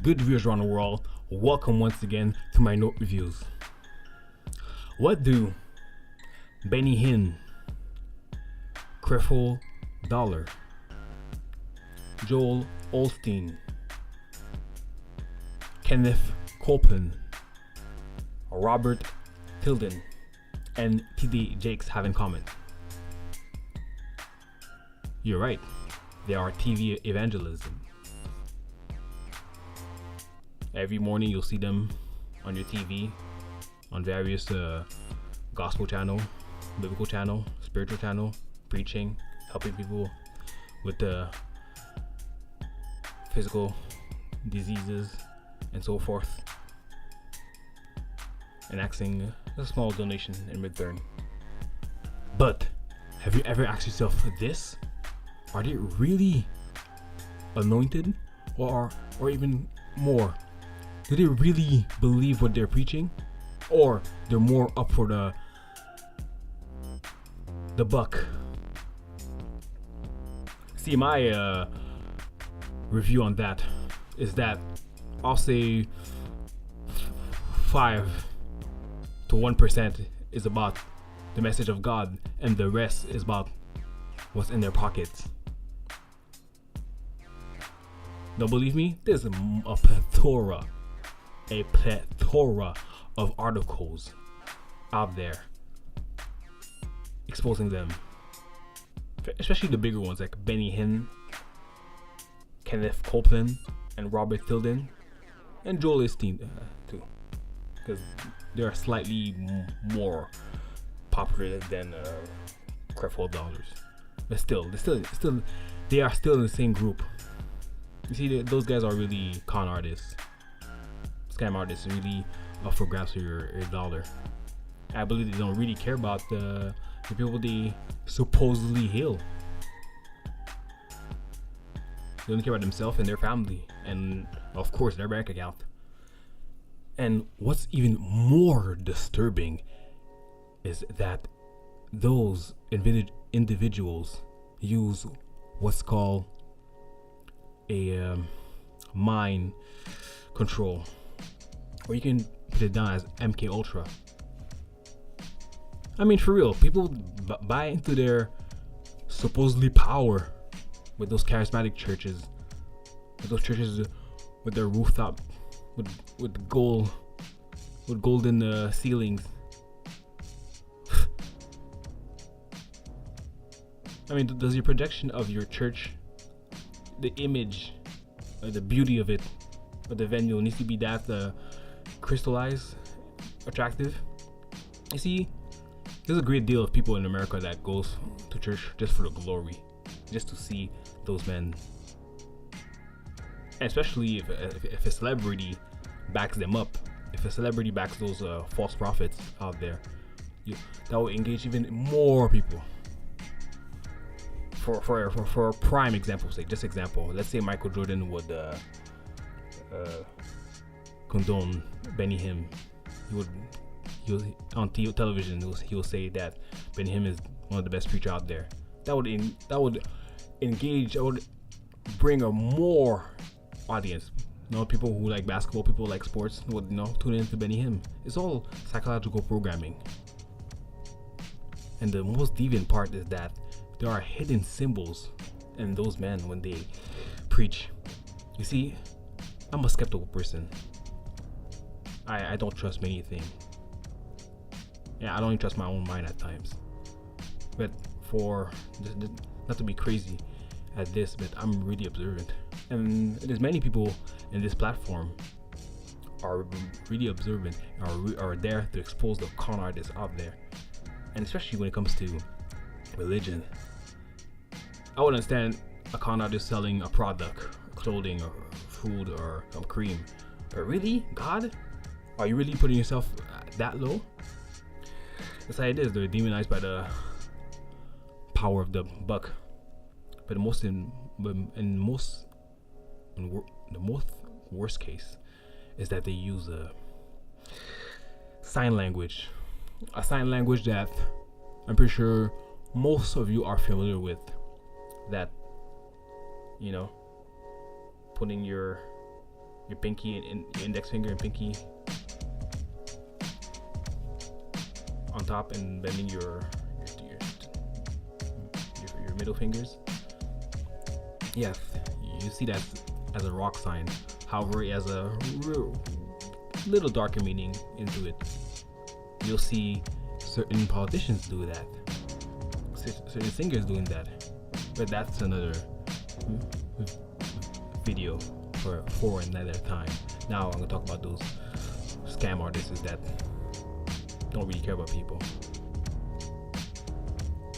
good viewers around the world, welcome once again to my note reviews. What do Benny Hinn, Creflo Dollar, Joel Olsteen, Kenneth Coppland, Robert Tilden, and TD Jakes have in common? You're right, they are TV evangelism. Every morning you'll see them on your TV, on various gospel channel, biblical channel, spiritual channel, preaching, helping people with physical diseases and so forth, and asking a small donation in return. But have you ever asked yourself this? Are they really anointed, or even more? Do they really believe what they're preaching, or they're more up for the buck? See, my review on that is that I'll say 5 to 1% is about the message of God, and the rest is about what's in their pockets. Don't believe me? There's a plethora of articles out there exposing them, especially the bigger ones like Benny Hinn, Kenneth Coppland, and Robert Tilden, and Joel Olsteen too, because they are slightly more popular than Creflo Dollars. But still, they are still in the same group. You see, those guys are really con artists, scam artists, really up for grabs for your dollar. I believe they don't really care about the people they supposedly heal. They don't care about themselves and their family, and of course their bank account. And what's even more disturbing is that those individuals use what's called a mind control, or you can put it down as MK Ultra. I mean, for real, people buy into their supposedly power with those charismatic churches, with their rooftop, with golden ceilings. I mean, does your projection of your church, the image, the beauty of it, or the venue needs to be that crystallized, attractive? You see, there's a great deal of people in America that goes to church just for the glory, just to see those men. And especially if a celebrity backs them up, if a celebrity backs those false prophets out there, that will engage even more people. For a prime example, let's say Michael Jordan would condone Benny Hinn. He on television he'll say that Benny Hinn is one of the best preachers out there. That would engage. That would bring a more audience. People who like basketball, people who like sports would tune into Benny Hinn. It's all psychological programming. And the most deviant part is that there are hidden symbols in those men when they preach. You see, I'm a skeptical person. I don't trust many things. Yeah, I don't even trust my own mind at times. But not to be crazy at this, but I'm really observant. And there's many people in this platform are really observant, are there to expose the con artists out there. And especially when it comes to religion. I would understand a con artist selling a product, clothing, or food, or some cream. But really, God? Are you really putting yourself that low? That's how it is. They're demonized by the power of the buck. But the most worst case is that they use a sign language that I'm pretty sure most of you are familiar with. That putting your your pinky and your index finger and pinky on top, and bending your middle fingers. Yes, you see that as a rock sign. However, it has a little darker meaning into it. You'll see certain politicians do that, certain singers doing that, but that's another video for another time. Now I'm gonna talk about those scam artists that don't really care about people.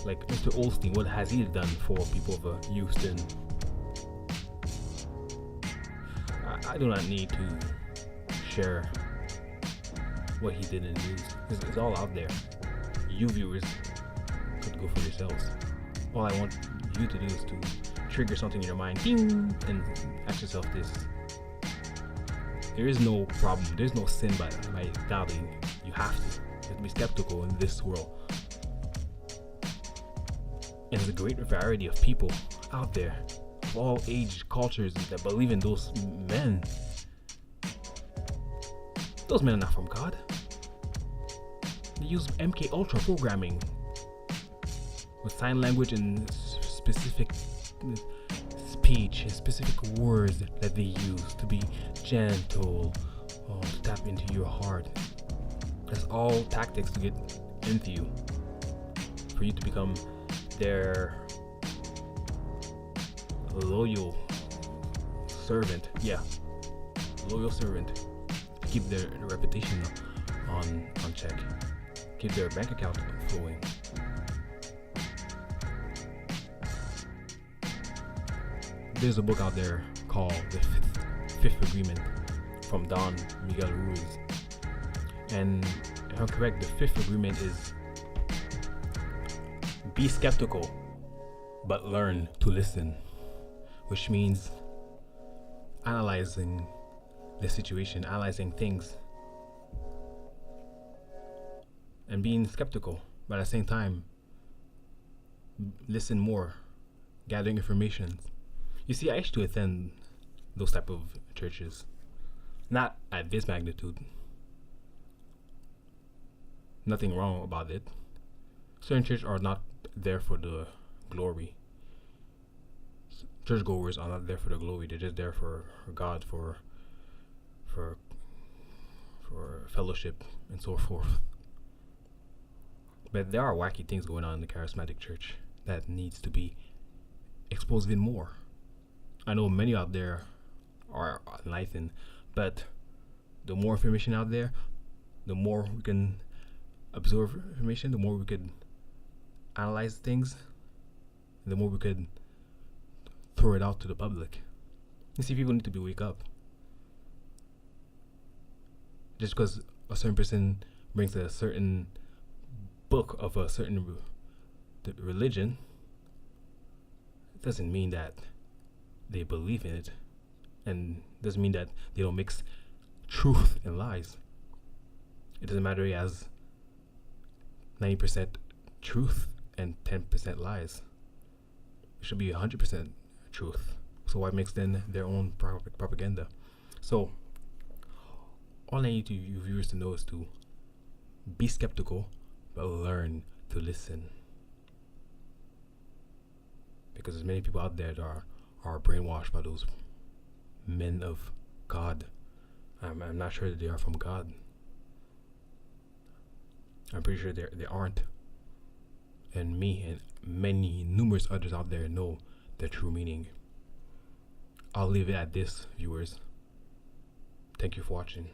Like Mr. Olsteen, what has he done for people of Houston? I do not need to share what he did in the news. It's all out there. You viewers could go for yourselves. All I want you to do is to trigger something in your mind, ding, and ask yourself this. There is no problem, there's no sin by doubting. You have to be skeptical in this world. And there's a great variety of people out there, of all age, cultures, that believe in those men. Those men are not from God. They use MK Ultra programming with sign language and specific speech and specific words that they use to be gentle, to tap into your heart. That's all tactics to get into you, for you to become their loyal servant. Yeah, loyal servant. Keep their reputation on check. Keep their bank account flowing. There's a book out there called The Fifth Agreement from Don Miguel Ruiz. And if I'm correct, the fifth agreement is be skeptical, but learn to listen. Which means analyzing the situation, analyzing things, and being skeptical, but at the same time, listen more, gathering information. You see, I used to attend those type of churches, not at this magnitude. Nothing wrong about it. Certain churches are not there for the glory. Churchgoers are not there for the glory. They're just there for God, for fellowship and so forth. But there are wacky things going on in the charismatic church that needs to be exposed even more. I know many out there are enlightened, but the more information out there, the more we can absorb information, the more we could analyze things, the more we could throw it out to the public. You see, people need to be wake up. Just because a certain person brings a certain book of a certain religion, it doesn't mean that they believe in it, and doesn't mean that they don't mix truth and lies. It doesn't matter, he has 90% truth and 10% lies. It should be 100% truth. So why mix then their own propaganda? So all I need you viewers to know is to be skeptical, but learn to listen. Because there's many people out there that are brainwashed by those men of God. I'm not sure that they are from God. I'm pretty sure they aren't. And me and many numerous others out there know their true meaning. I'll leave it at this, viewers. Thank you for watching.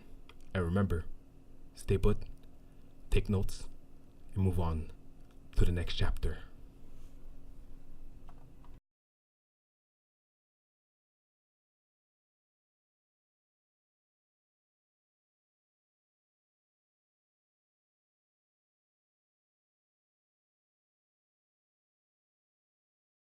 And remember, stay put, take notes, and move on to the next chapter.